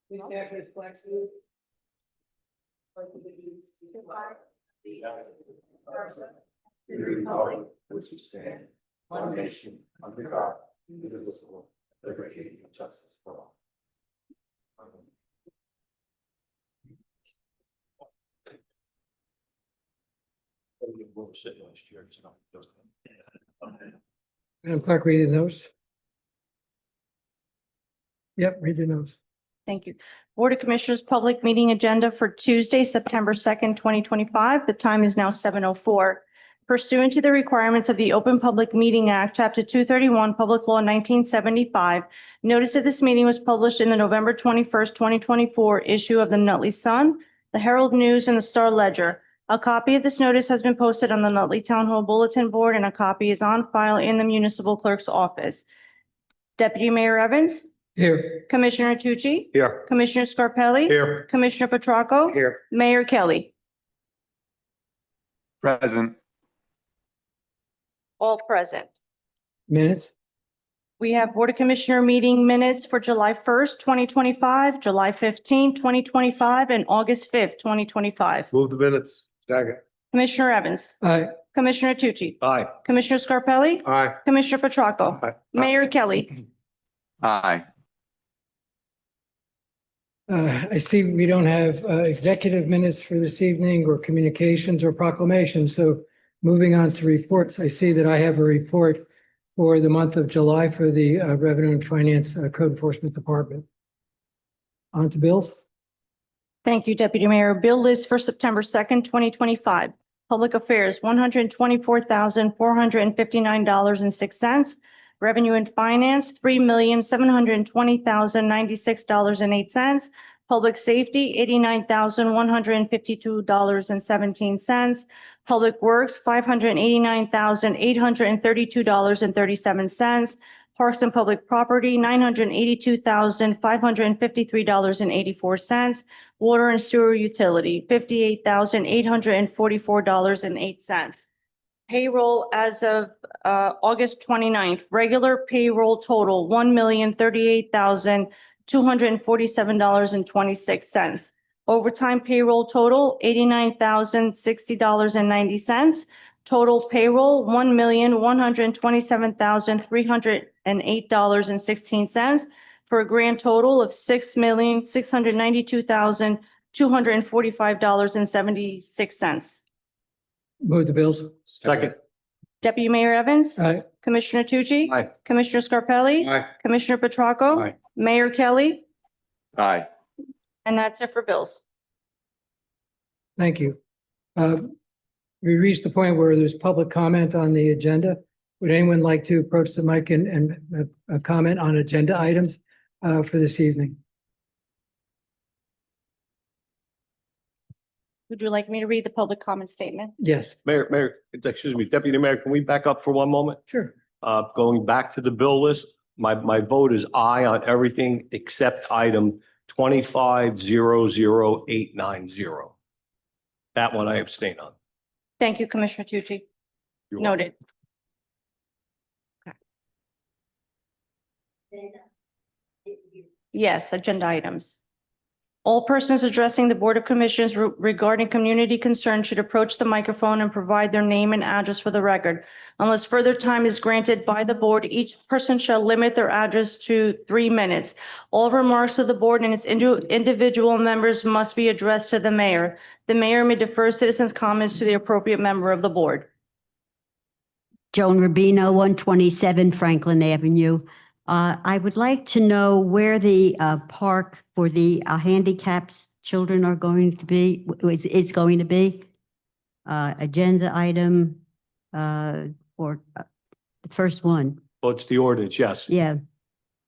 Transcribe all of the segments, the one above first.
We stand for his flag salute. The republic which is stand, one nation, under God, indivisible, liberty and justice for all. Madam Clerk, read the notes. Yep, read the notes. Thank you. Board of Commissioners Public Meeting Agenda for Tuesday, September 2nd, 2025. The time is now 7:04. Pursuant to the requirements of the Open Public Meeting Act, Chapter 231, Public Law 1975, notice of this meeting was published in the November 21st, 2024 issue of the Nutley Sun, the Herald News, and the Star Ledger. A copy of this notice has been posted on the Nutley Town Hall Bulletin Board, and a copy is on file in the Municipal Clerk's office. Deputy Mayor Evans? Here. Commissioner Tucci? Here. Commissioner Scarpelli? Here. Commissioner Petracco? Here. Mayor Kelly? Present. All present. Minutes. We have Board of Commissioner meeting minutes for July 1st, 2025, July 15th, 2025, and August 5th, 2025. Move the minutes. Second. Commissioner Evans? Aye. Commissioner Tucci? Aye. Commissioner Scarpelli? Aye. Commissioner Petracco? Aye. Mayor Kelly? Aye. I see we don't have executive minutes for this evening or communications or proclamations. So moving on to reports, I see that I have a report for the month of July for the Revenue and Finance Code Enforcement Department. On to bills. Thank you, Deputy Mayor. Bill list for September 2nd, 2025. Public Affairs, $124,459.06. Revenue and Finance, $3,720,096.08. Public Safety, $89,152.17. Public Works, $589,832.37. Parks and Public Property, $982,553.84. Water and Sewer Utility, $58,844.08. Payroll as of August 29th, regular payroll total, $1,038,247.26. Overtime payroll total, $89,060.90. Total payroll, $1,127,308.16, for a grand total of $6,692,245.76. Move the bills. Second. Deputy Mayor Evans? Aye. Commissioner Tucci? Aye. Commissioner Scarpelli? Aye. Commissioner Petracco? Aye. Mayor Kelly? Aye. And that's it for bills. Thank you. We reached the point where there's public comment on the agenda. Would anyone like to approach the mic and comment on agenda items for this evening? Would you like me to read the public comment statement? Yes, Mayor, excuse me, Deputy Mayor, can we back up for one moment? sure. Going back to the bill list, my vote is aye on everything except item 25-00890. That one I abstain on. Thank you, Commissioner Tucci. You're welcome. Noted. Yes, agenda items. All persons addressing the Board of Commissioners regarding community concerns should approach the microphone and provide their name and address for the record. Unless further time is granted by the board, each person shall limit their address to 3 minutes. All remarks of the board and its individual members must be addressed to the mayor. The mayor may defer citizens' comments to the appropriate member of the board. Joan Rubino, 127 Franklin Avenue. I would like to know where the park for the handicapped children are going to be, is going to be. Agenda item, or the first one. Well, it's the ordinance, yes. Yeah,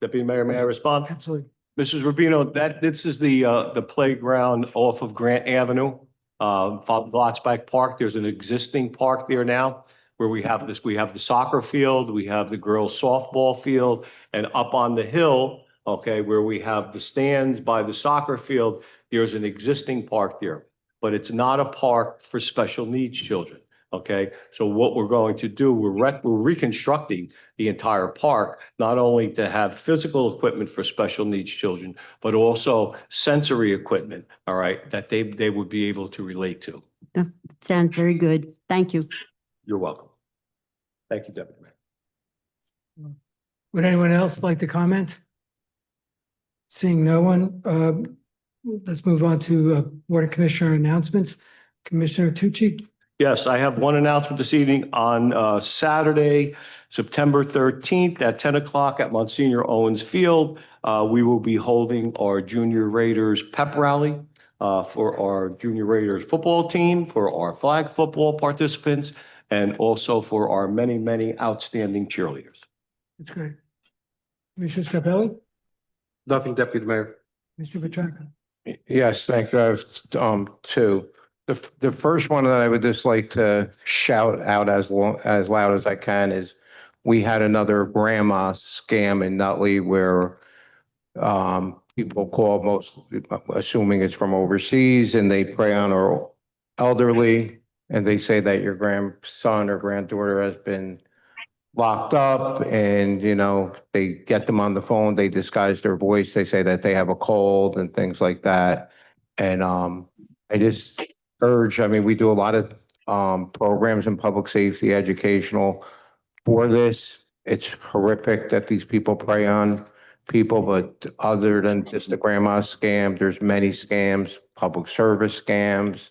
Deputy Mayor, may I respond? Absolutely. Mrs. Rubino, this is the playground off of Grant Avenue, Glotzback Park. There's an existing park there now where we have the soccer field, we have the girls softball field, and up on the hill, okay, where we have the stands by the soccer field, there's an existing park there, but it's not a park for special needs children. Okay, so what we're going to do, we're reconstructing the entire park, not only to have physical equipment for special needs children, but also sensory equipment, all right, that they would be able to relate to. Sounds very good. Thank you. You're welcome. Thank you, Deputy Mayor. Would anyone else like to comment? Seeing no one, let's move on to Board of Commissioner announcements. Commissioner Tucci? Yes, I have one announcement this evening on Saturday, September 13th at 10 o'clock at Monsignor Owens Field. We will be holding our Junior Raiders pep rally for our Junior Raiders football team, for our flag football participants, and also for our many, many outstanding cheerleaders. That's great. Commissioner Scarpelli? Nothing, Deputy Mayor. Mr. Petracca? Yes, thank you. I have two. The first one that I would just like to shout out as loud as I can is we had another grandma scam in Nutley where people call, most assuming it's from overseas, and they prey on our elderly, and they say that your grandson or granddaughter has been locked up, and they get them on the phone, they disguise their voice, they say that they have a cold and things like that. And I just urge, we do a lot of programs in public safety, educational for this. It's horrific that these people prey on people, but other than just the grandma scam, there's many scams, public service scams.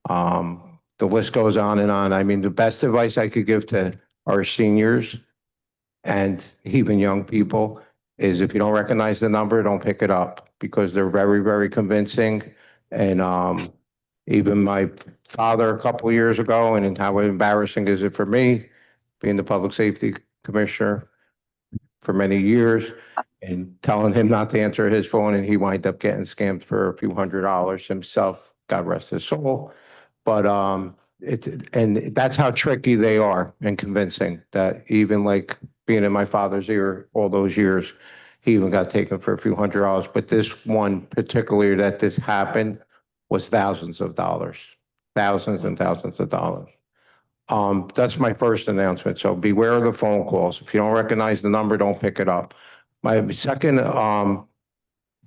The list goes on and on. The best advice I could give to our seniors and even young people is if you don't recognize the number, don't pick it up, because they're very, very convincing. And even my father a couple of years ago, and how embarrassing is it for me, being the public safety commissioner for many years, and telling him not to answer his phone, and he wind up getting scammed for a few $100s himself, God rest his soul. But and that's how tricky they are and convincing, that even like being in my father's ear all those years, he even got taken for a few $100s. But this one particularly that this happened was thousands of dollars, thousands and thousands of dollars. That's my first announcement. So beware of the phone calls. If you don't recognize the number, don't pick it up. My second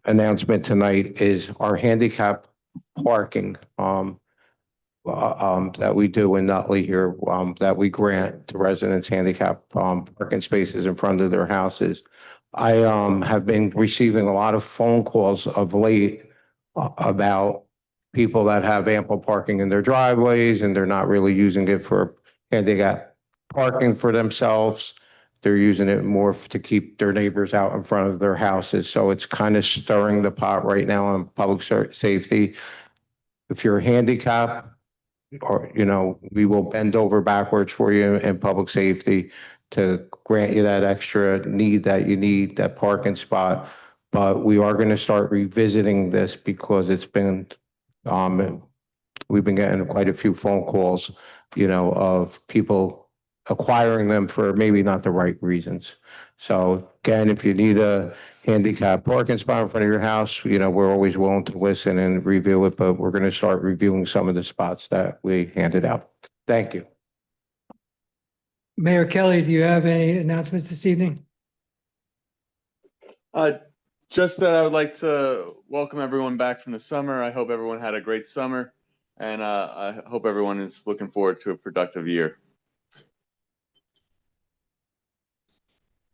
announcement tonight is our handicap parking that we do in Nutley here, that we grant to residents handicap parking spaces in front of their houses. I have been receiving a lot of phone calls of late about people that have ample parking in their driveways, and they're not really using it for handicap parking for themselves. They're using it more to keep their neighbors out in front of their houses. So it's kind of stirring the pot right now on public safety. If you're handicapped, or, we will bend over backwards for you in public safety to grant you that extra need that you need, that parking spot. But we are going to start revisiting this because it's been, we've been getting quite a few phone calls, of people acquiring them for maybe not the right reasons. So again, if you need a handicap parking spot in front of your house, we're always willing to listen and review it, but we're going to start reviewing some of the spots that we handed out. Thank you. Mayor Kelly, do you have any announcements this evening? Just that I would like to welcome everyone back from the summer. I hope everyone had a great summer, and I hope everyone is looking forward to a productive year.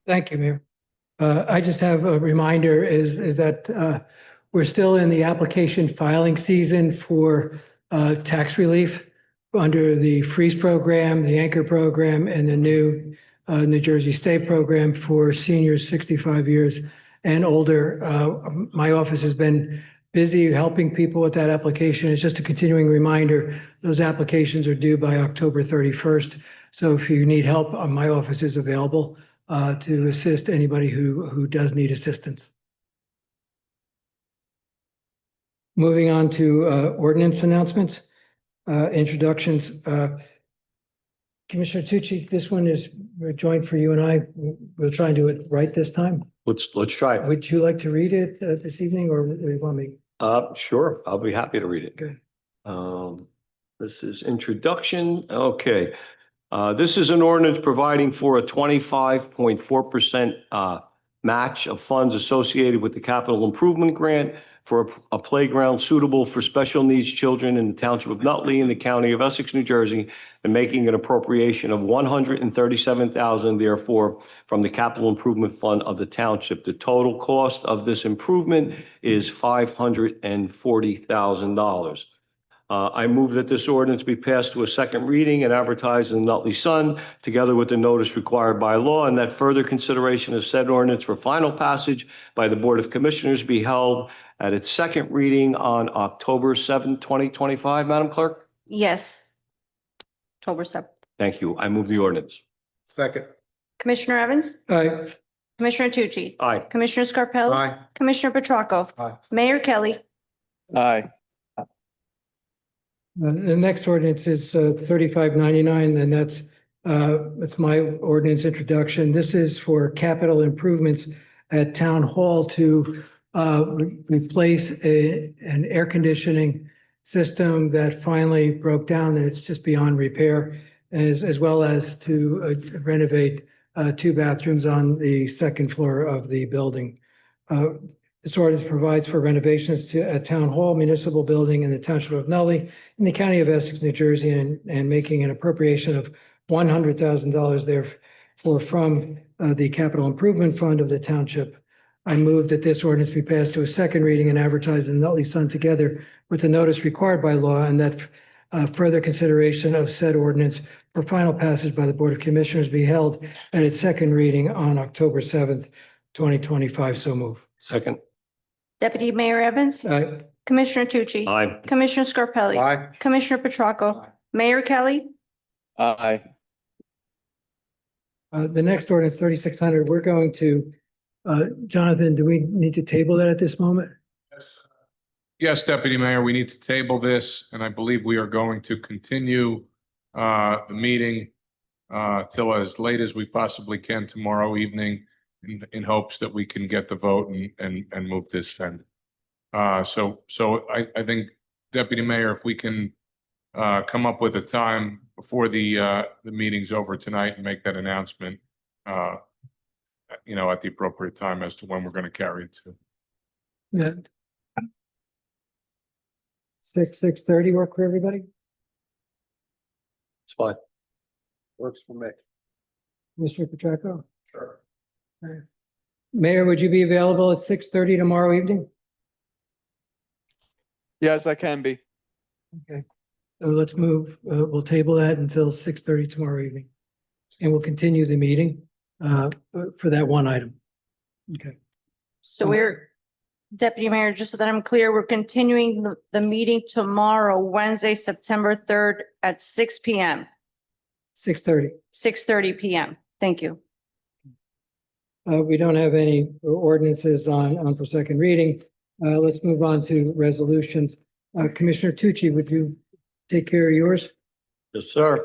Thank you, Mayor. I just have a reminder is that we're still in the application filing season for tax relief under the Freeze program, the Anchor program, and the new New Jersey State program for seniors 65 years and older. My office has been busy helping people with that application. It's just a continuing reminder. Those applications are due by October 31st. So if you need help, my office is available to assist anybody who does need assistance. Moving on to ordinance announcements, introductions. Commissioner Tucci, this one is joint for you and I. We'll try and do it right this time. Let's try it. Would you like to read it this evening, or do you want me? Sure, I'll be happy to read it. Good. This is introduction. Okay. This is an ordinance providing for a 25.4% match of funds associated with the capital improvement grant for a playground suitable for special needs children in the township of Nutley in the county of Essex, New Jersey, and making an appropriation of $137,000 therefore from the capital improvement fund of the township. The total cost of this improvement is $540,000. I move that this ordinance be passed to a second reading and advertised in the Nutley Sun, together with the notice required by law, and that further consideration of said ordinance for final passage by the Board of Commissioners be held at its second reading on October 7th, 2025. Madam Clerk? Yes. October 7th. Thank you. I move the ordinance. Second. Commissioner Evans? Aye. Commissioner Tucci? Aye. Commissioner Scarpelli? Aye. Commissioner Petracca? Aye. Mayor Kelly? Aye. The next ordinance is 3599, and that's my ordinance introduction. This is for capital improvements at Town Hall to replace an air conditioning system that finally broke down and it's just beyond repair, as well as to renovate 2 bathrooms on the second floor of the building. This ordinance provides for renovations at Town Hall Municipal Building in the Township of Nutley in the County of Essex, New Jersey, and making an appropriation of $100,000 therefore from the Capital Improvement Fund of the Township. I move that this ordinance be passed to a second reading and advertised in the Nutley Sun together with the notice required by law, and that further consideration of said ordinance for final passage by the Board of Commissioners be held at its second reading on October 7th, 2025. So move. Second. Deputy Mayor Evans? Aye. Commissioner Tucci? Aye. Commissioner Scarpelli? Aye. Commissioner Petracca? Mayor Kelly? Aye. The next ordinance, 3600, we're going to, Jonathan, do we need to table that at this moment? Yes, Deputy Mayor, we need to table this, and I believe we are going to continue the meeting till as late as we possibly can tomorrow evening in hopes that we can get the vote and move this then. So I think, Deputy Mayor, if we can come up with a time before the meeting's over tonight and make that announcement, at the appropriate time as to when we're going to carry it to. Yeah. 6:30 work for everybody? It's fine. Works for me. Mr. Petracca? Sure. Mayor, would you be available at 6:30 tomorrow evening? Yes, I can be. Okay, so let's move, we'll table that until 6:30 tomorrow evening. And we'll continue the meeting for that one item. Okay, So Deputy Mayor, just so that I'm clear, we're continuing the meeting tomorrow, Wednesday, September 3rd at 6 PM, 6:30. 6:30 PM. Thank you. We don't have any ordinances on for second reading. Let's move on to resolutions. Commissioner Tucci, would you take care of yours? Yes, sir.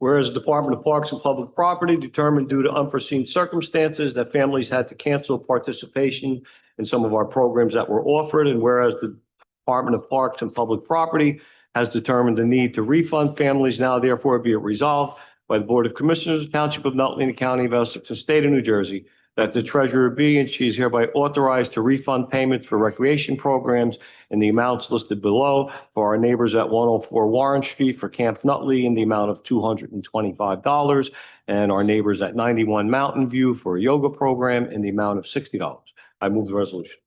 Whereas the Department of Parks and Public Property determined due to unforeseen circumstances that families had to cancel participation in some of our programs that were offered, and whereas the Department of Parks and Public Property has determined the need to refund families, now therefore be it resolved by the Board of Commissioners of the Township of Nutley in the County of Essex and State of New Jersey, that the treasurer be and she is hereby authorized to refund payments for recreation programs in the amounts listed below for our neighbors at 104 Warren Street for Camp Nutley in the amount of $225, and our neighbors at 91 Mountain View for a yoga program in the amount of $60. I move the resolution.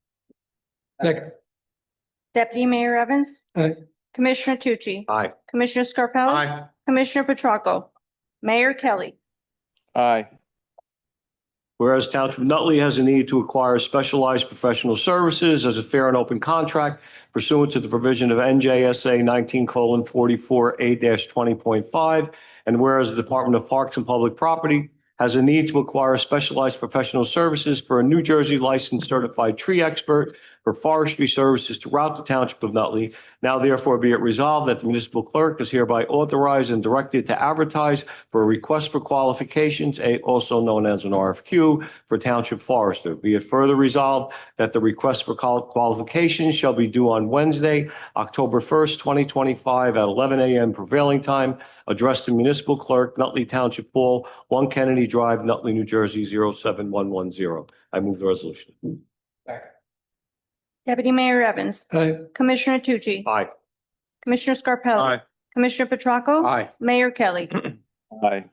Second. Deputy Mayor Evans? Aye. Commissioner Tucci? Aye. Commissioner Scarpelli? Aye. Commissioner Petracca? Mayor Kelly? Aye. Whereas Township of Nutley has a need to acquire specialized professional services as a fair and open contract pursuant to the provision of NJSA 19:44A-20.5, and whereas the Department of Parks and Public Property has a need to acquire specialized professional services for a New Jersey licensed certified tree expert for forestry services throughout the township of Nutley. Now therefore be it resolved that the municipal clerk is hereby authorized and directed to advertise for a request for qualifications, also known as an RFQ, for township forester. Be it further resolved that the request for qualifications shall be due on Wednesday, October 1st, 2025 at 11 a.m. prevailing time, addressed to municipal clerk, Nutley Township Hall, 1 Kennedy Drive, Nutley, New Jersey, 07110. I move the resolution. Deputy Mayor Evans. Aye. Commissioner Tucci. Aye. Commissioner Scarpelli. Aye. Commissioner Petracca. Aye. Mayor Kelly. Aye.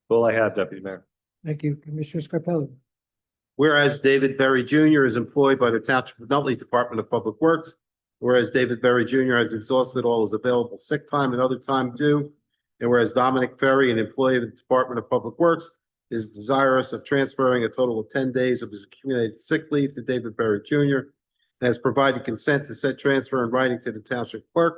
All I have, Deputy Mayor. Thank you, Commissioner Scarpelli. Whereas David Berry Jr. is employed by the Township of Nutley Department of Public Works. Whereas David Berry Jr. has exhausted all his available sick time and other time due. And whereas Dominic Ferry, an employee of the Department of Public Works, is desirous of transferring a total of 10 days of his accumulated sick leave to David Berry Jr. and has provided consent to said transfer in writing to the Township Clerk.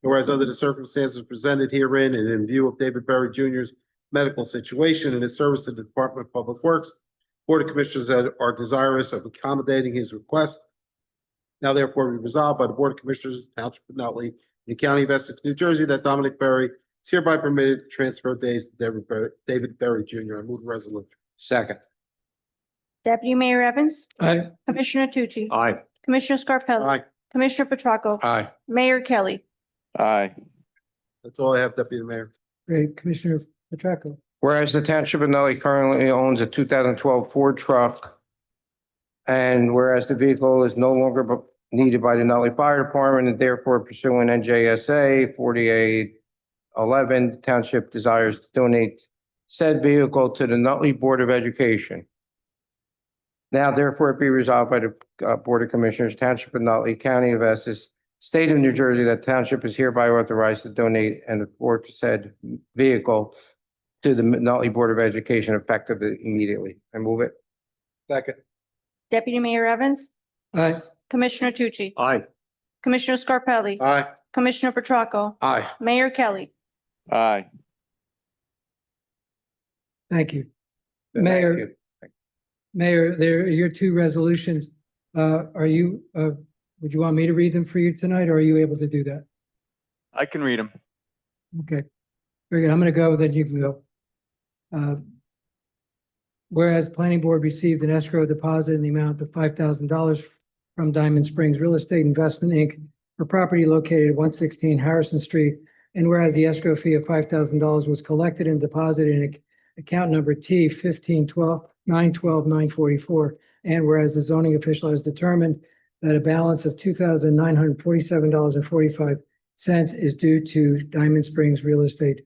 And whereas under the circumstances presented herein and in view of David Berry Jr.'s medical situation and his service to the Department of Public Works, Board of Commissioners are desirous of accommodating his request. Now therefore be resolved by the Board of Commissioners, Township of Nutley, the County of Essex, New Jersey, that Dominic Berry is hereby permitted to transfer days to David Berry Jr. I move the resolution. Second. Deputy Mayor Evans. Aye. Commissioner Tucci. Aye. Commissioner Scarpelli. Aye. Commissioner Petracca. Aye. Mayor Kelly. Aye. That's all I have, Deputy Mayor. Great. Commissioner Petracca. Whereas the Township of Nutley currently owns a 2012 Ford truck, and whereas the vehicle is no longer needed by the Nutley Fire Department, and therefore pursuant NJSA 4811, the Township desires to donate said vehicle to the Nutley Board of Education. Now therefore be resolved by the Board of Commissioners, Township of Nutley, County of Essex, State of New Jersey, that Township is hereby authorized to donate and afford said vehicle to the Nutley Board of Education effective immediately. I move it. Second. Deputy Mayor Evans. Aye. Commissioner Tucci. Aye. Commissioner Scarpelli. Aye. Commissioner Petracca. Aye. Mayor Kelly. Aye. Thank you. Thank Mayor. you. Mayor, there are your two resolutions. Would you want me to read them for you tonight, or are you able to do that? I can read them. Okay. Very good. I'm going to go, then you can go. Whereas Planning Board received an escrow deposit in the amount of $5,000 from Diamond Springs Real Estate Investment, Inc. for property located at 116 Harrison Street. And whereas the escrow fee of $5,000 was collected and deposited in account number T 1512-912-944. And whereas the zoning official has determined that a balance of $2,947.45 is due to Diamond Springs Real Estate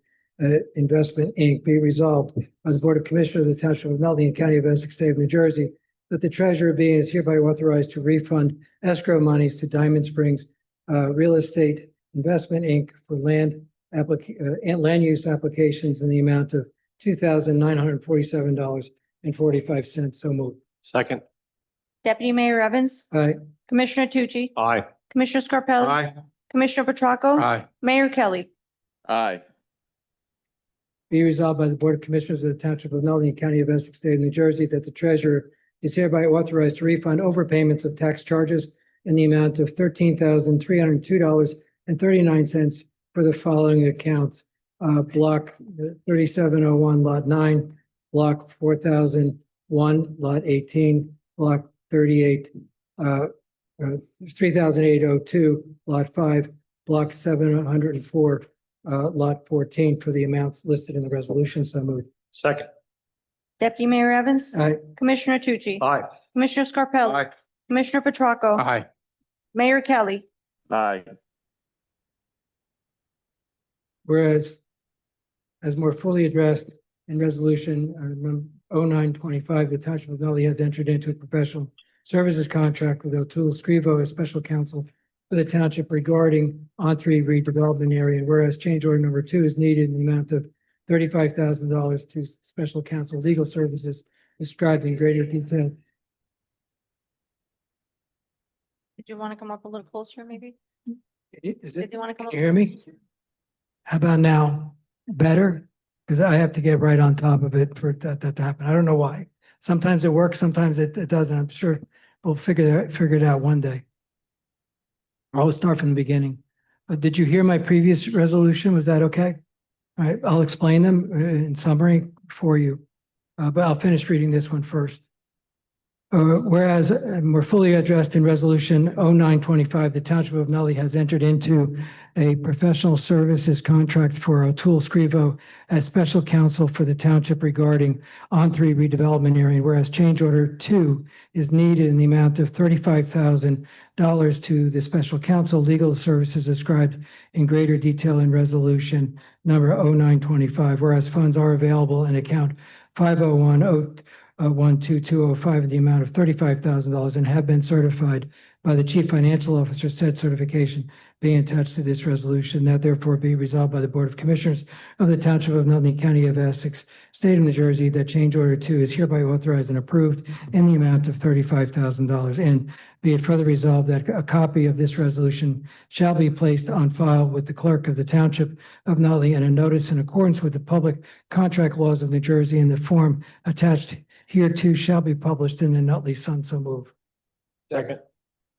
Investment, Inc. Be resolved by the Board of Commissioners of the Township of Nutley and County of Essex, State of New Jersey, that the treasurer being is hereby authorized to refund escrow monies to Diamond Springs Real Estate Investment, Inc. for land use applications in the amount of $2,947.45. So moved. Second. Deputy Mayor Evans. Aye. Commissioner Tucci. Aye. Commissioner Scarpelli. Aye. Commissioner Petracca. Aye. Mayor Kelly. Aye. Be resolved by the Board of Commissioners of the Township of Nutley and County of Essex, State of New Jersey, that the treasurer is hereby authorized to refund overpayments of tax charges in the amount of $13,302.39 for the following accounts. Block 3701, Lot 9, Block 4001, Lot 18, Block 3802, Lot 5, Block 704, Lot 14, for the amounts listed in the resolution. So moved. Second. Deputy Mayor Evans. Aye. Commissioner Tucci. Aye. Commissioner Scarpelli. Aye. Commissioner Petracca. Aye. Mayor Kelly. Aye. Whereas, as more fully addressed in resolution 0925, the Township of Nutley has entered into a professional services contract with O'Toole Scrivo as special counsel for the township regarding On3 redevelopment area. Whereas change order number 2 is needed in the amount of $35,000 to special counsel legal services described in greater detail. Did you want to come up a little closer, maybe? Is Did it, you want to come up? can you hear me? How about now? Better? Because I have to get right on top of it for that to happen. I don't know why. Sometimes it works, sometimes it doesn't. I'm sure We'll figure it out one day. I'll start from the beginning. Did you hear my previous resolution? Was that okay? All right, I'll explain them in summary for you, but I'll finish reading this one first. Whereas more fully addressed in Resolution 0925, the Township of Nutley has entered into a professional services contract for O'Toole Scrivo as special counsel for the township regarding On-3 redevelopment area, whereas change order 2 is needed in the amount of $35,000 to the special counsel legal services described in greater detail in Resolution number 0925, whereas funds are available in account 501-12205 in the amount of $35,000 and have been certified by the Chief Financial Officer, said certification being attached to this resolution. Now therefore be resolved by the Board of Commissioners of the Township of Nutley, County of Essex, State of New Jersey, that change order 2 is hereby authorized and approved in the amount of $35,000. And be it further resolved that a copy of this resolution shall be placed on file with the clerk of the Township of Nutley, and a notice in accordance with the public contract laws of New Jersey in the form attached hereto shall be published in the Nutley Sun. So move. Second.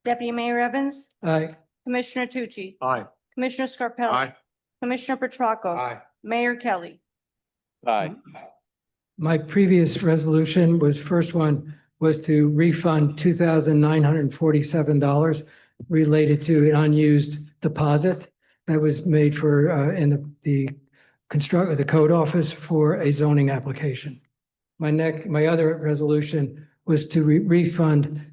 Deputy Mayor Evans, Aye. Commissioner Tucci, Aye. Commissioner Scarpelli, Commissioner Petracca, Mayor Kelly. Aye. My previous resolution was, first one was to refund $2,947 related to an unused deposit that was made for in the code office for a zoning application. My other resolution was to refund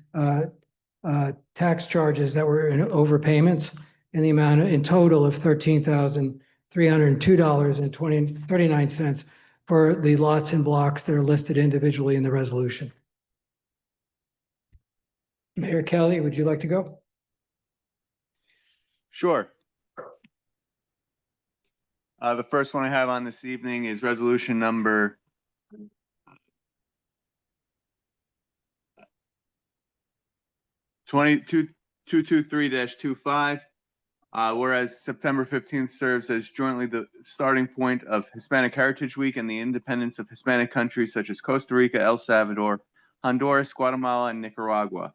tax charges that were in overpayments in the amount in total of $13,302.39 for the lots and blocks that are listed individually in the resolution. Mayor Kelly, would you like to go? Sure. The first one I have on this evening is resolution number 223-25. Whereas September 15th serves as jointly the starting point of Hispanic Heritage Week and the independence of Hispanic countries such as Costa Rica, El Salvador, Honduras, Guatemala, and Nicaragua.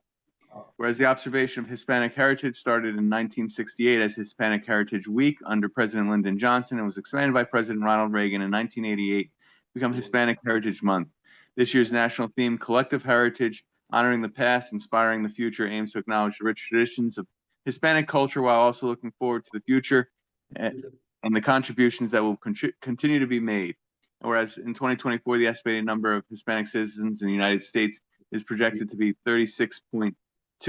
Whereas the observation of Hispanic heritage started in 1968 as Hispanic Heritage Week under President Lyndon Johnson and was expanded by President Ronald Reagan in 1988 to become Hispanic Heritage Month. This year's national theme, Collective Heritage, honoring the past, inspiring the future, aims to acknowledge the rich traditions of Hispanic culture while also looking forward to the future and the contributions that will continue to be made. Whereas in 2024, the estimated number of Hispanic citizens in the United States is projected to be 36.2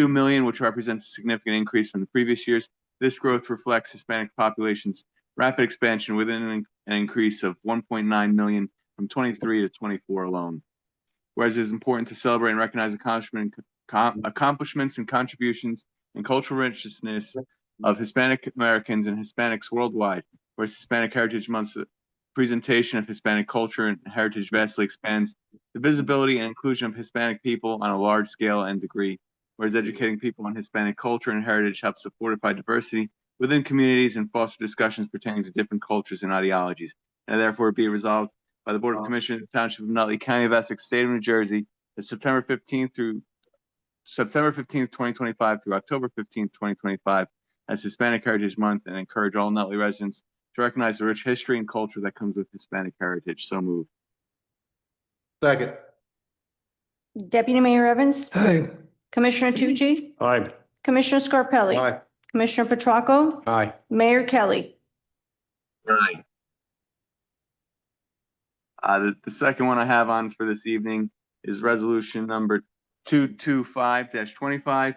million, which represents a significant increase from the previous years. This growth reflects Hispanic population's rapid expansion within an increase of 1.9 million from 23 to 24 alone. Whereas it is important to celebrate and recognize accomplishments and contributions and cultural richness of Hispanic Americans and Hispanics worldwide, whereas Hispanic Heritage Month's presentation of Hispanic culture and heritage vastly expands the visibility and inclusion of Hispanic people on a large scale and degree, whereas educating people on Hispanic culture and heritage helps to fortify diversity within communities and foster discussions pertaining to different cultures and ideologies. And therefore be resolved by the Board of Commissioners of the Township of Nutley, County of Essex, State of New Jersey, that September 15th, 2025 through October 15th, 2025 as Hispanic Heritage Month, and encourage all Nutley residents to recognize the rich history and culture that comes with Hispanic heritage. So moved. Second. Deputy Mayor Evans, Aye. Commissioner Tucci, Aye. Commissioner Scarpelli, Aye. Commissioner Petracca, Aye. Mayor Kelly. Aye. The second one I have on for this evening is resolution number 225-25,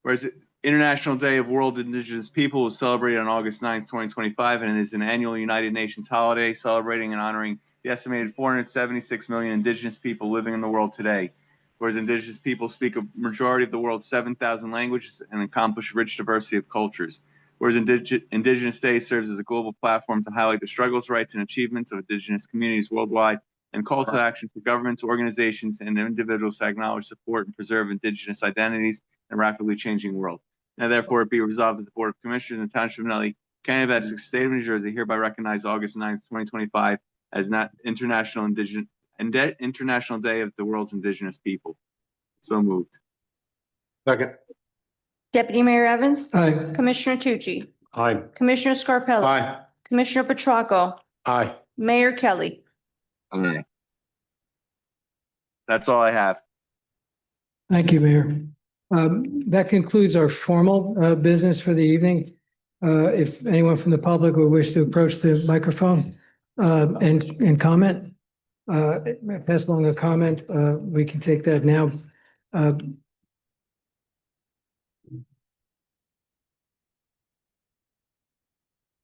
whereas International Day of World Indigenous People was celebrated on August 9th, 2025, and is an annual United Nations holiday celebrating and honoring the estimated 476 million indigenous people living in the world today. Whereas indigenous people speak a majority of the world's 7,000 languages and accomplish a rich diversity of cultures. Whereas Indigenous Day serves as a global platform to highlight the struggles, rights, and achievements of indigenous communities worldwide, and call to action for governments, organizations, and individuals to acknowledge, support, and preserve indigenous identities in a rapidly changing world. Now, therefore, it be resolved that the Board of Commissioners in the Township of Nutley, County of Essex, State of New Jersey, hereby recognize August 9th, 2025 as International Day of the World's Indigenous People. So moved. Second. Deputy Mayor Evans? Aye. Commissioner Tucci? Aye. Commissioner Scarpelli? Aye. Commissioner Petracca? Aye. Mayor Kelly? Aye. That's all I have. Thank you, Mayor. That concludes our formal business for the evening. If anyone from the public would wish to approach the microphone and comment, pass along a comment, we can take that now.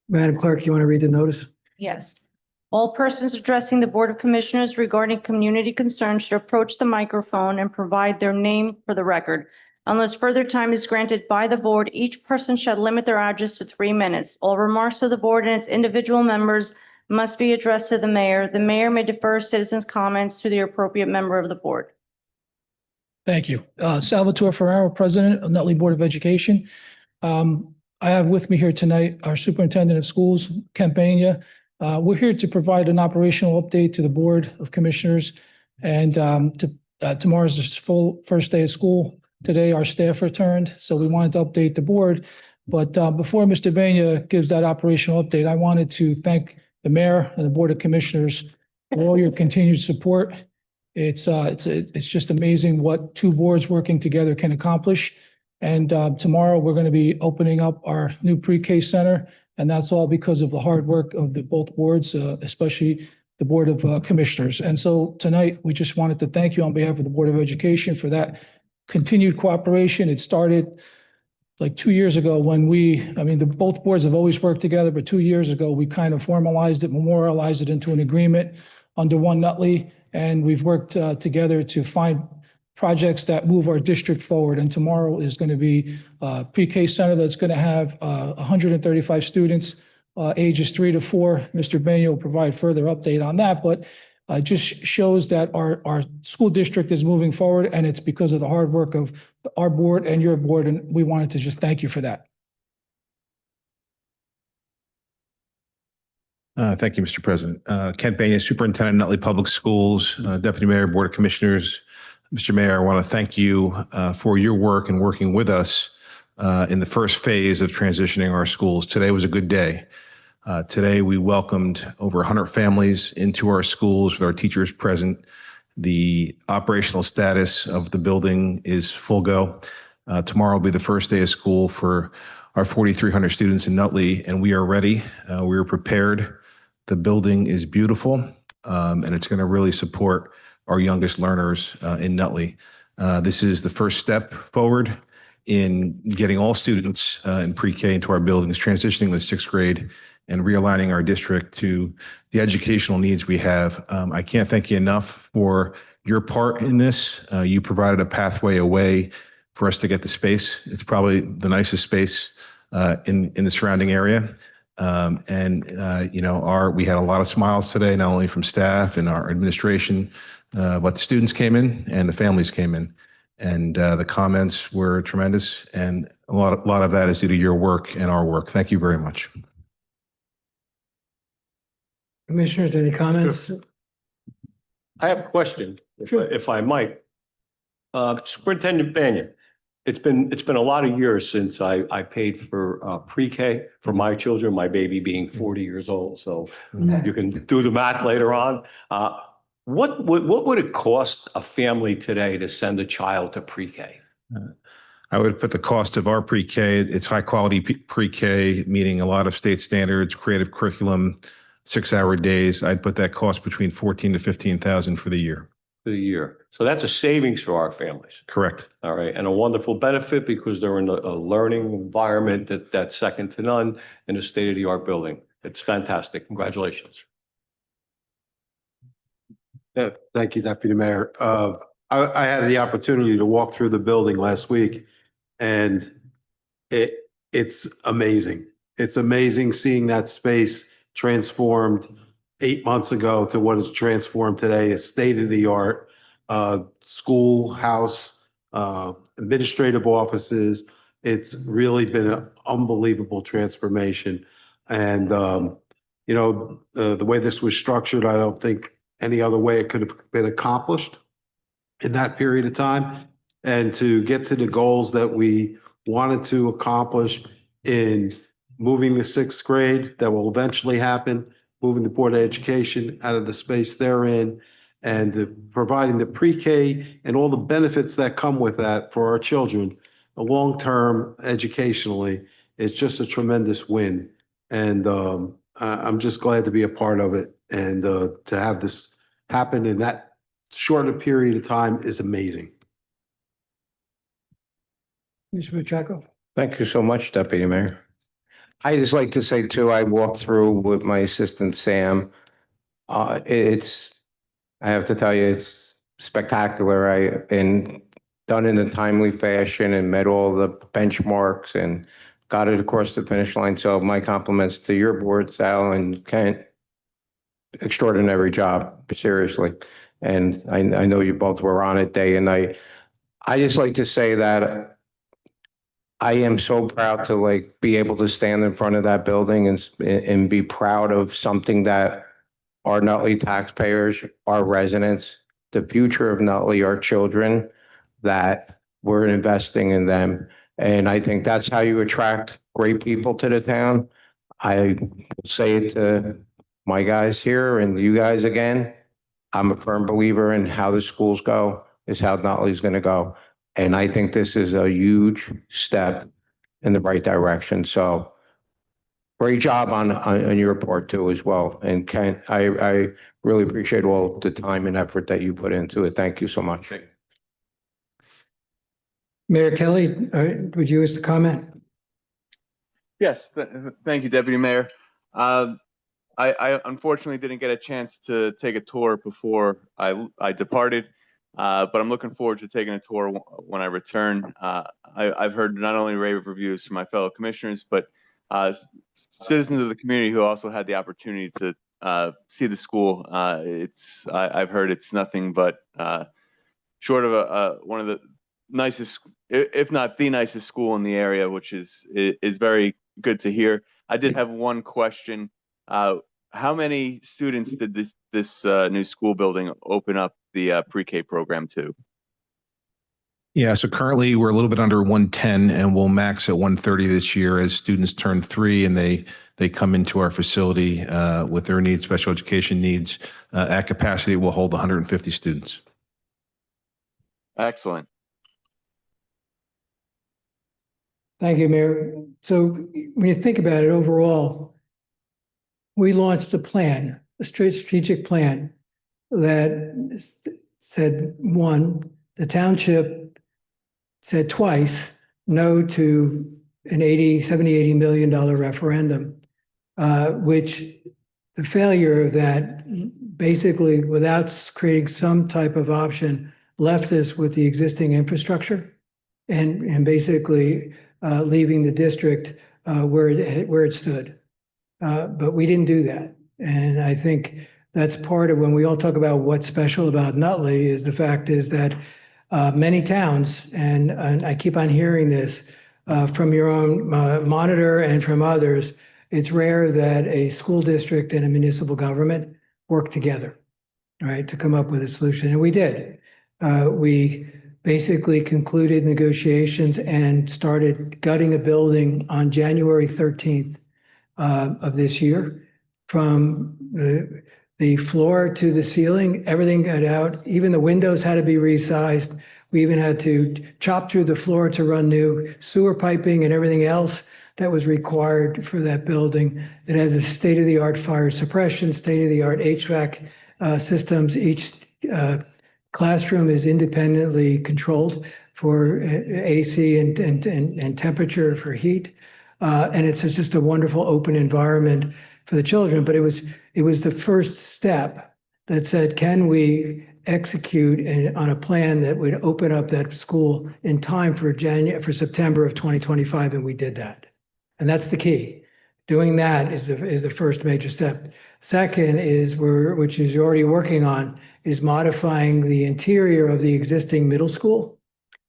Madam Clerk, you want to read the notice? Yes. All persons addressing the Board of Commissioners regarding community concerns should approach the microphone and provide their name for the record. Unless further time is granted by the board, each person shall limit their address to 3 minutes. All remarks to the board and its individual members must be addressed to the mayor. The mayor may defer citizens' comments to the appropriate member of the board. Thank you. Salvatore Ferraro, President of Nutley Board of Education. I have with me here tonight our Superintendent of Schools, Kent Banya. We're here to provide an operational update to the Board of Commissioners. And tomorrow's the full first day of school. Today, our staff returned, so we wanted to update the board. But before Mr. Banya gives that operational update, I wanted to thank the mayor and the Board of Commissioners for all your continued support. It's just amazing what two boards working together can accomplish. And tomorrow, we're going to be opening up our new pre-K center, and that's all because of the hard work of both boards, especially the Board of Commissioners. And so tonight, we just wanted to thank you on behalf of the Board of Education for that continued cooperation. It started like 2 years ago when both boards have always worked together, but 2 years ago, we kind of formalized it, memorialized it into an agreement under One Nutley, and we've worked together to find projects that move our district forward. And tomorrow is going to be a pre-K center that's going to have 135 students, ages 3 to 4. Mr. Banya will provide further update on that, but just shows that our school district is moving forward, and it's because of the hard work of our board and your board, and we wanted to just thank you for that. Thank you, Mr. President. Kent Banya, Superintendent, Nutley Public Schools, Deputy Mayor, Board of Commissioners. Mr. Mayor, I want to thank you for your work and working with us in the first phase of transitioning our schools. Today was a good day. Today, we welcomed over 100 families into our schools with our teachers present. The operational status of the building is full go. Tomorrow will be the first day of school for our 4,300 students in Nutley, and we are ready. We are prepared. The building is beautiful, and it's going to really support our youngest learners in Nutley. This is the first step forward in getting all students in pre-K into our buildings, transitioning to sixth grade, and realigning our district to the educational needs we have. I can't thank you enough for your part in this. You provided a pathway, a way for us to get the space. It's probably the nicest space in the surrounding area. We had a lot of smiles today, not only from staff and our administration, but the students came in and the families came in. And the comments were tremendous. And a lot of that is due to your work and our work. Thank you very much. Commissioners, any comments? I have a question, if I might. Superintendent Banya, it's been a lot of years since I paid for pre-K for my children, my baby being 40 years old. So you can do the math later on. What would it cost a family today to send a child to pre-K? I would put the cost of our pre-K, it's high quality pre-K, meeting a lot of state standards, creative curriculum, 6-hour days. I'd put that cost between 14 to 15,000 for the year. For the year. So that's a savings for our families. Correct. All right. And a wonderful benefit because they're in a learning environment that's second to none in a state-of-the-art building. It's fantastic. Congratulations. Thank you, Deputy Mayor. I had the opportunity to walk through the building last week, and it's amazing. It's amazing seeing that space transformed 8 months ago to what is transformed today, a state-of-the-art schoolhouse, administrative offices. It's really been an unbelievable transformation. And, the way this was structured, I don't think any other way it could have been accomplished in that period of time. and to get to the goals that we wanted to accomplish in moving the sixth grade that will eventually happen, moving the Board of Education out of the space they're in, and providing the pre-K and all the benefits that come with that for our children, long-term educationally, is just a tremendous win. And I'm just glad to be a part of it. And to have this happen in that short a period of time is amazing. Mr. Petracco? Thank you so much, Deputy Mayor. I just like to say too, I walked through with my assistant Sam. I have to tell you, it's spectacular. And done in a timely fashion and met all the benchmarks and got it across the finish line. So my compliments to your board, Sal and Kent. Extraordinary job, seriously. And I know you both were on it day and night. I just like to say that I am so proud to be able to stand in front of that building and be proud of something that our Nutley taxpayers, our residents, the future of Nutley, our children, that we're investing in them. And I think that's how you attract great people to the town. I will say it to my guys here and you guys again. I'm a firm believer in how the schools go is how Nutley's going to go. And I think this is a huge step in the right direction. So great job on your part too as well. And Kent, I really appreciate all the time and effort that you put into it. Thank you so much. Mayor Kelly, would you wish to comment? Yes, thank you, Deputy Mayor. I unfortunately didn't get a chance to take a tour before I departed, but I'm looking forward to taking a tour when I return. I've heard not only rave reviews from my fellow commissioners, but citizens of the community who also had the opportunity to see the school. I've heard it's nothing but short of one of the nicest, if not the nicest school in the area, which is very good to hear. I did have one question. How many students did this new school building open up the pre-K program to? Yeah, so currently we're a little bit under 110 and we'll max at 130 this year as students turn 3 and they come into our facility with their needs, special education needs. At capacity, we'll hold 150 students. Excellent. Thank you, Mayor. So when you think about it overall, we launched a plan, a strategic plan that said, one, the township said twice no to an $80 million referendum, which the failure of that basically without creating some type of option left us with the existing infrastructure and basically leaving the district where it stood. But we didn't do that. And I think that's part of when we all talk about what's special about Nutley is the fact is that many towns, and I keep on hearing this from your own monitor and from others, it's rare that a school district and a municipal government work together, right, to come up with a solution. And we did. We basically concluded negotiations and started gutting a building on January 13th of this year. From the floor to the ceiling, everything got out. Even the windows had to be resized. We even had to chop through the floor to run new sewer piping and everything else that was required for that building. It has a state-of-the-art fire suppression, state-of-the-art HVAC systems. Each classroom is independently controlled for AC and temperature for heat. And it's just a wonderful open environment for the children. But it was the first step that said, can we execute on a plan that would open up that school in time for September of 2025? And we did that. And that's the key. Doing that is the first major step. Second is which is already working on, is modifying the interior of the existing middle school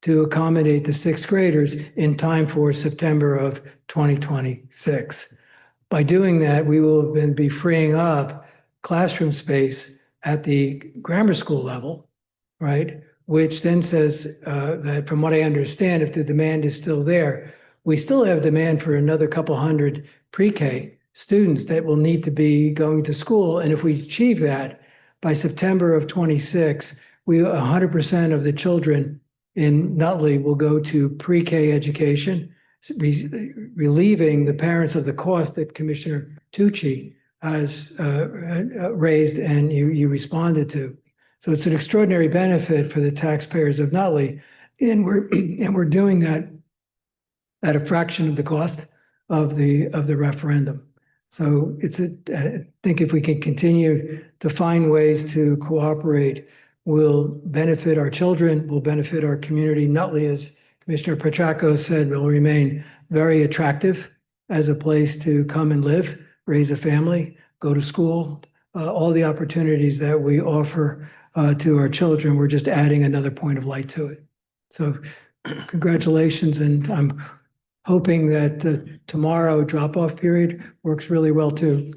to accommodate the sixth graders in time for September of 2026. By doing that, we will then be freeing up classroom space at the grammar school level, right, which then says that from what I understand, if the demand is still there, we still have demand for another couple hundred pre-K students that will need to be going to school. And if we achieve that by September of 26, 100% of the children in Nutley will go to pre-K education, relieving the parents of the cost that Commissioner Tucci has raised and you responded to. So it's an extraordinary benefit for the taxpayers of Nutley. And we're doing that at a fraction of the cost of the referendum. So I think if we can continue to find ways to cooperate, we'll benefit our children, we'll benefit our community. Nutley, as Commissioner Petracco said, will remain very attractive as a place to come and live, raise a family, go to school, all the opportunities that we offer to our children. We're just adding another point of light to it. So congratulations, and I'm hoping that tomorrow drop-off period works really well too.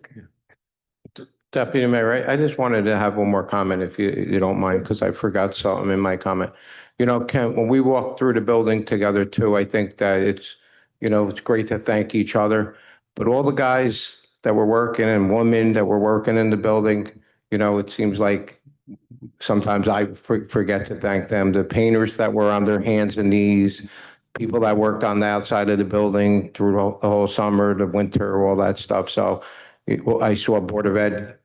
Deputy Mayor, I just wanted to have one more comment, if you don't mind, because I forgot something in my comment. You know, Ken, when we walk through the building together too, I think that it's great to thank each other. But all the guys that were working and women that were working in the building, it seems like sometimes I forget to thank them. The painters that were on their hands and knees, people that worked on the outside of the building through the whole summer, the winter, all that stuff. So I saw Board of Ed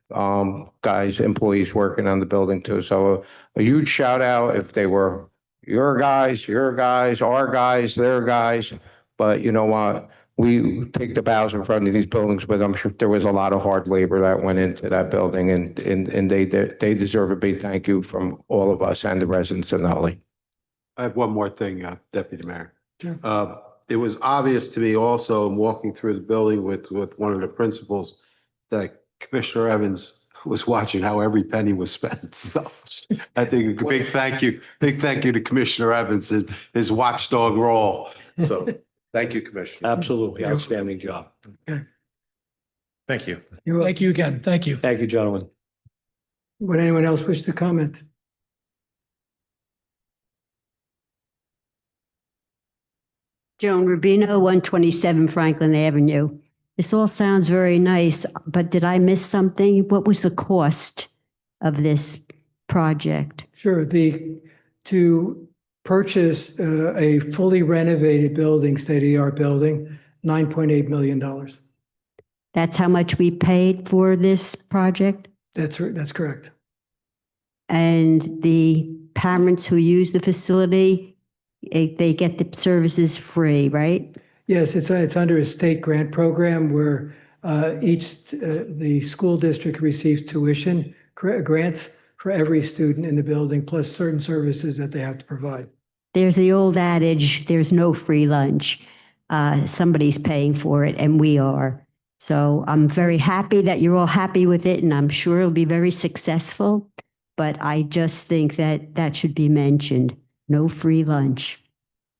guys, employees working on the building too. So a huge shout out if they were your guys, our guys, their guys. But you know what? We take the bows in front of these buildings, but I'm sure there was a lot of hard labor that went into that building, and they deserve a big thank you from all of us and the residents of Nutley. I have one more thing, Deputy Mayor. Sure. It was obvious to me also in walking through the building with one of the principals that Commissioner Evans was watching how every penny was spent. So I think a big thank you to Commissioner Evans and his watchdog role. So thank you, Commissioner. Absolutely. Outstanding job. Thank you. You're welcome. Thank you again. Thank you. Thank you, gentlemen. Would anyone else wish to comment? Joan Rubino, 127 Franklin Avenue. This all sounds very nice, but did I miss something? What was the cost of this project? Sure. To purchase a fully renovated building, state-of-the-art building, $9.8 million. That's how much we paid for this project? That's correct. And the parents who use the facility, they get the services free, right? Yes, it's under a state grant program where the school district receives tuition grants for every student in the building, plus certain services that they have to provide. There's the old adage, there's no free lunch. Somebody's paying for it, and we are. So I'm very happy that you're all happy with it, and I'm sure it'll be very successful. But I just think that should be mentioned. No free lunch.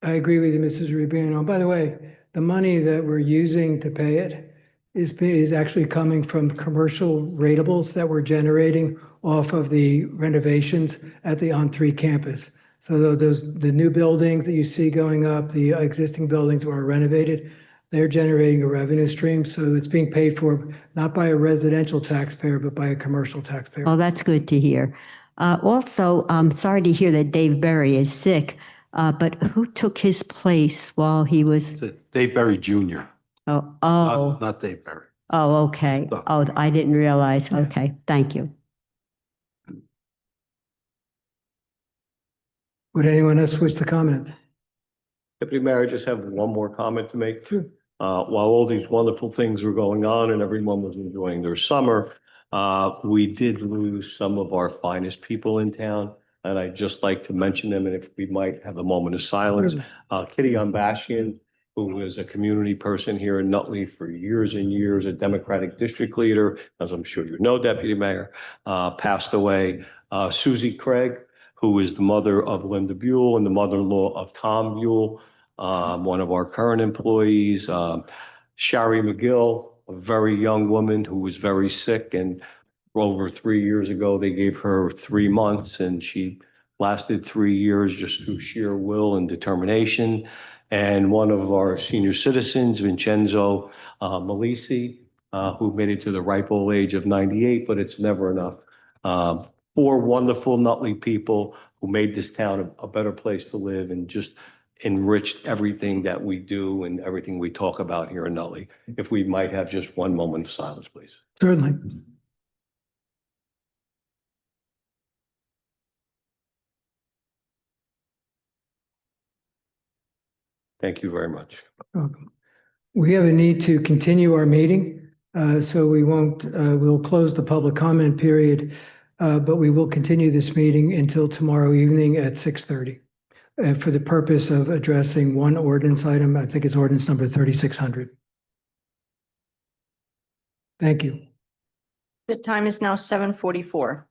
I agree with you, Mrs. Rubino. By the way, the money that we're using to pay it is actually coming from commercial ratables that we're generating off of the renovations at the On3 campus. So the new buildings that you see going up, the existing buildings that are renovated, they're generating a revenue stream. So it's being paid for not by a residential taxpayer, but by a commercial taxpayer. Oh, that's good to hear. Also, I'm sorry to hear that Dave Berry is sick, but who took his place while he was? It's Dave Berry Jr. Oh, Not Dave Berry. oh, okay. Oh, I didn't realize. Okay, thank you. Would anyone else wish to comment? Deputy Mayor, I just have one more comment to make. Sure. While all these wonderful things were going on and everyone was enjoying their summer, we did lose some of our finest people in town. And I'd just like to mention them, and if we might have a moment of silence. Kitty Ambashian, who is a community person here in Nutley for years and years, a Democratic district leader, as I'm sure you know, Deputy Mayor, passed away. Susie Craig, who is the mother of Linda Buell and the mother-in-law of Tom Buell, one of our current employees. Shari McGill, a very young woman who was very sick, and over 3 years ago, they gave her 3 months and she lasted 3 years just through sheer will and determination. And one of our senior citizens, Vincenzo Malisi, who made it to the ripe old age of 98, but it's never enough. 4 wonderful Nutley people who made this town a better place to live and just enriched everything that we do and everything we talk about here in Nutley. If we might have just one moment of silence, please. Certainly. Thank you very much. Welcome. We have a need to continue our meeting, so we won't, we'll close the public comment period, but we will continue this meeting until tomorrow evening at 6:30. For the purpose of addressing one ordinance item, I think it's ordinance number 3600. Thank you. The time is now 7:44.